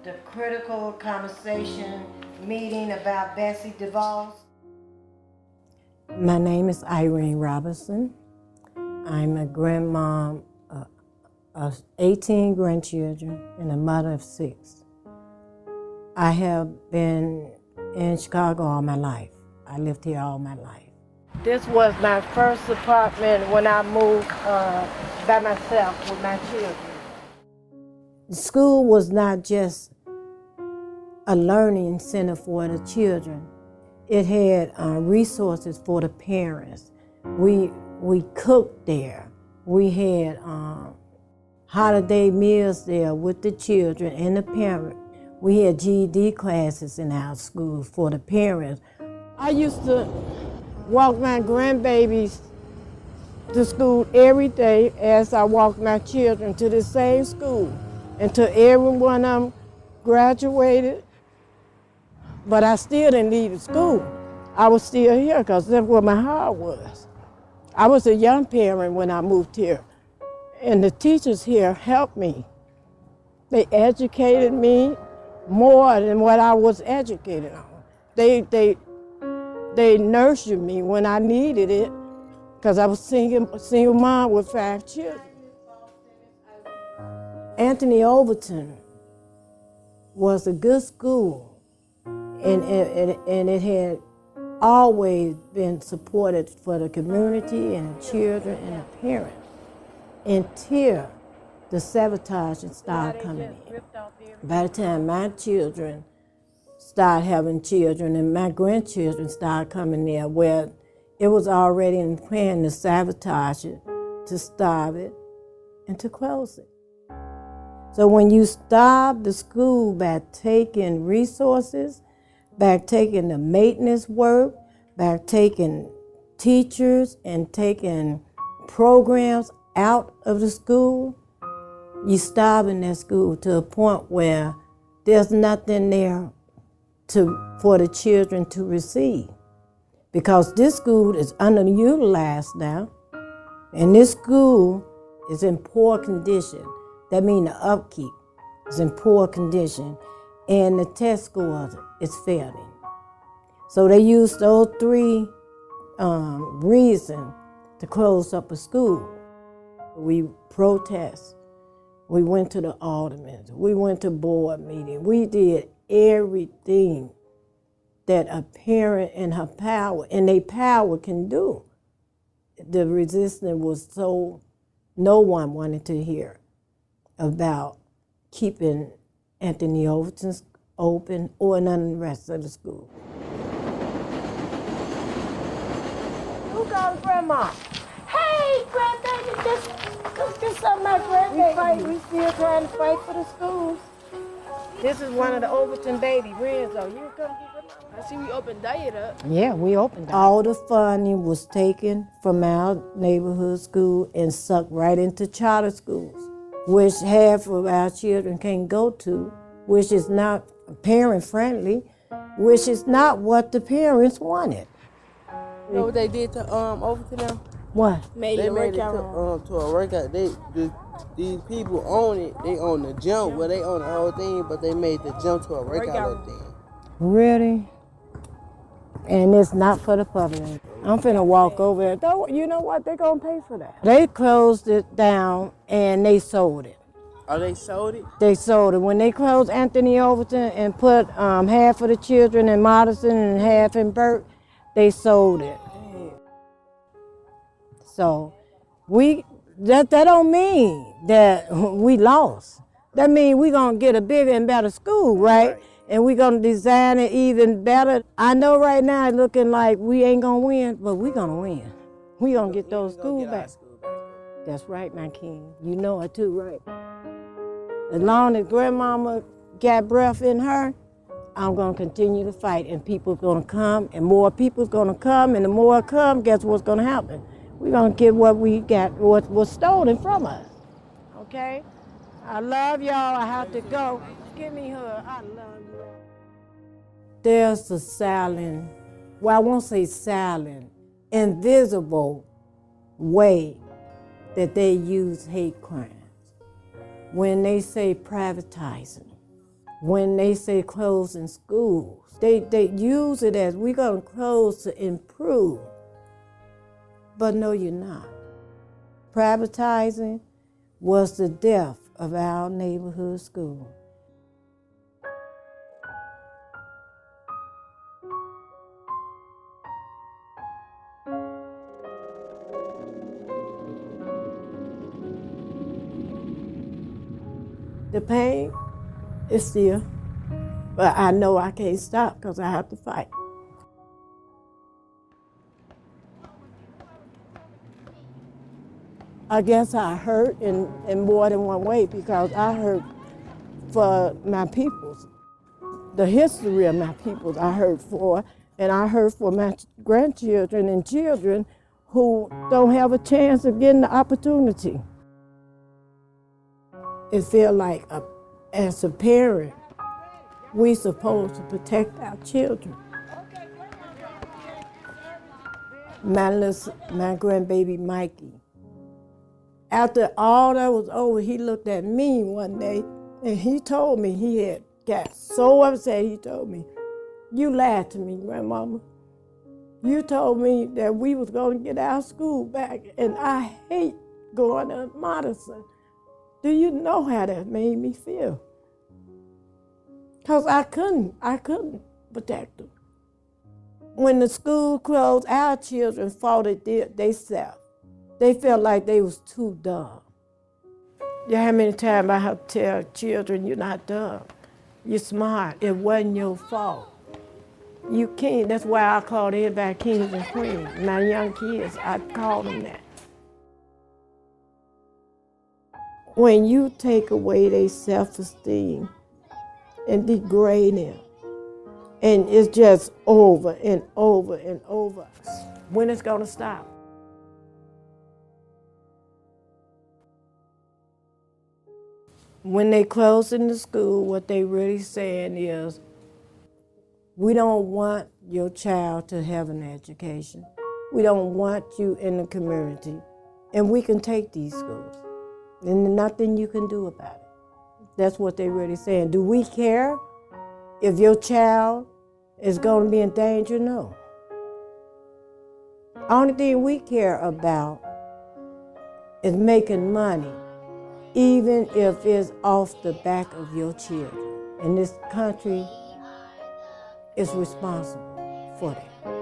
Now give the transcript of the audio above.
the critical conversation meeting about Bessie DeVos. My name is Irene Robinson. I'm a grandmom of 18 grandchildren and a mother of 6. I have been in Chicago all my life. I lived here all my life. This was my first apartment when I moved by myself with my children. The school was not just a learning center for the children. It had resources for the parents. We cooked there. We had holiday meals there with the children and the parents. We had GED classes in our school for the parents. I used to walk my grandbabies to school every day as I walked my children to the same school until every one of them graduated. But I still didn't leave the school. I was still here because that's where my heart was. I was a young parent when I moved here, and the teachers here helped me. They educated me more than what I was educated on. They nurtured me when I needed it because I was a single mom with 5 children. Anthony Overton was a good school, and it had always been supported for the community and the children and the parents until the sabotaging started coming in. By the time my children started having children and my grandchildren started coming there, where it was already in plan to sabotage it, to starve it, and to close it. So when you starve the school by taking resources, by taking the maintenance work, by taking teachers and taking programs out of the school, you starving that school to a point where there's nothing there for the children to receive. Because this school is underutilized now, and this school is in poor condition. That means the upkeep is in poor condition, and the test scores is failing. So they used those 3 reasons to close up a school. We protest. We went to the aldermen. We went to board meetings. We did everything that a parent and her power and their power can do. The resistance was so, no one wanted to hear about keeping Anthony Overton open or none of the rest of the school. Who called Grandma? Hey, grandbaby, just cook this up, my grandbaby. We still trying to fight for the schools. This is one of the Overton baby, Renzo. You come get Grandma? I see we opened diet up. Yeah, we opened it. All the funding was taken from our neighborhood school and sucked right into charter schools, which half of our children can't go to, which is not parent-friendly, which is not what the parents wanted. You know what they did to Overton now? What? They made it to a workout. These people own it. They own the jump. Well, they own the whole thing, but they made the jump to a workout thing. Really? And it's not for the public. I'm finna walk over there. You know what? They're gonna pay for that. They closed it down and they sold it. Oh, they sold it? They sold it. When they closed Anthony Overton and put half of the children in Madison and half in Burke, they sold it. So that don't mean that we lost. That means we're gonna get a bigger and better school, right? And we're gonna design it even better. I know right now it's looking like we ain't gonna win, but we're gonna win. We're gonna get those schools back. That's right, my king. You know it too, right? As long as grandmama got breath in her, I'm gonna continue to fight, and people's gonna come, and more people's gonna come, and the more come, guess what's gonna happen? We're gonna get what we got, what was stolen from us, okay? I love y'all, I have to go. Give me her, I love you. There's a silent, well, I won't say silent, invisible way that they use hate crimes. When they say privatizing, When they say closing schools, they use it as we're going to close to improve. But no, you're not. Privatizing was the death of our neighborhood school. The pain is still, but I know I can't stop because I have to fight. I guess I hurt in more than one way because I hurt for my peoples. The history of my peoples I hurt for, and I hurt for my grandchildren and children who don't have a chance of getting the opportunity. It feels like as a parent, we're supposed to protect our children. My grandbaby Mikey, after all that was over, he looked at me one day and he told me he had got so upset. He told me, "You lied to me, Grandmama. You told me that we was going to get our school back, and I hate going to Madison. Do you know how that made me feel?" Because I couldn't protect them. When the school closed, our children fought it themselves. They felt like they was too dumb. Yeah, how many times I have to tell children, you're not dumb. You're smart. It wasn't your fault. You can't. That's why I called everybody kings and queens. My young kids, I call them that. When you take away their self-esteem and degrade them, and it's just over and over and over, when it's gonna stop? When they close in the school, what they really saying is, we don't want your child to have an education. We don't want you in the community. And we can take these schools. And there's nothing you can do about it. That's what they really saying. Do we care if your child is going to be in danger? No. Only thing we care about is making money, even if it's off the back of your children. And this country is responsible for that.